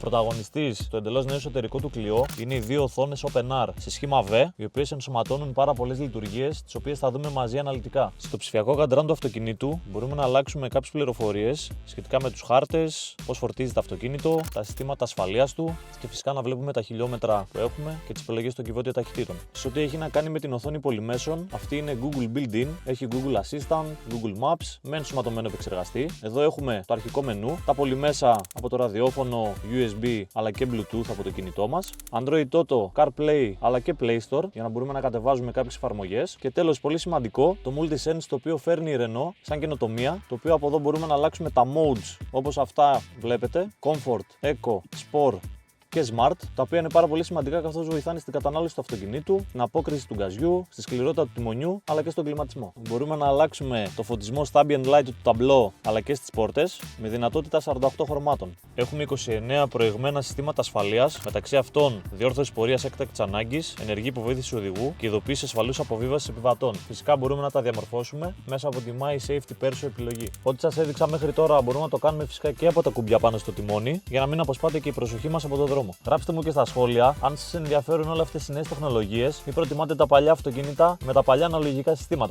πρωταγωνιστής στο εντελώς νέο εσωτερικό του Clio είναι οι δύο οθόνες OpenR σε σχήμα V, οι οποίες ενσωματώνουν πάρα πολλές λειτουργίες, τις οποίες θα δούμε μαζί αναλυτικά. Στο ψηφιακό καντράν του αυτοκινήτου μπορούμε να αλλάξουμε κάποιες πληροφορίες σχετικά με τους χάρτες, πώς φορτίζει το αυτοκίνητο, τα συστήματα ασφαλείας του και φυσικά να βλέπουμε τα χιλιόμετρα που έχουμε και τις επιλογές των κυβότια ταχυτήτων. Σε ό,τι έχει να κάνει με την οθόνη πολυμέσων, αυτή είναι Google Built-in, έχει Google Assistant, Google Maps με ενσωματωμένο επεξεργαστή. Εδώ έχουμε το αρχικό μενού, τα πολυμέσα από το ραδιόφωνο, USB αλλά και Bluetooth από το κινητό μας, Android Auto, CarPlay αλλά και Play Store για να μπορούμε να κατεβάζουμε κάποιες εφαρμογές και τέλος, πολύ σημαντικό, το MultiSense, το οποίο φέρνει η Renault σαν καινοτομία, το οποίο από εδώ μπορούμε να αλλάξουμε τα modes όπως αυτά βλέπετε, Comfort, Eco, Sport και Smart, τα οποία είναι πάρα πολύ σημαντικά καθώς βοηθάνε στην κατανάλωση του αυτοκινήτου, στην απόκριση του γκαζιού, στη σκληρότητα του τιμονιού αλλά και στον κλιματισμό. Μπορούμε να αλλάξουμε το φωτισμό στα ambient light του ταμπλό αλλά και στις πόρτες με δυνατότητα 48 χρωμάτων. Έχουμε 29 προηγμένα συστήματα ασφαλείας, μεταξύ αυτών διόρθωση πορείας έκτακτης ανάγκης, ενεργή υποβοήθηση οδηγού και ειδοποίηση ασφαλούς αποβίβασης επιβατών. Φυσικά μπορούμε να τα διαμορφώσουμε μέσα από τη My Safety Perso επιλογή. Ό,τι σας έδειξα μέχρι τώρα μπορούμε να το κάνουμε φυσικά και από τα κουμπιά πάνω στο τιμόνι για να μην αποσπάται και η προσοχή μας από τον δρόμο. Γράψτε μου και στα σχόλια αν σας ενδιαφέρουν όλες αυτές οι νέες τεχνολογίες ή προτιμάτε τα παλιά αυτοκίνητα με τα παλιά αναλογικά συστήματα.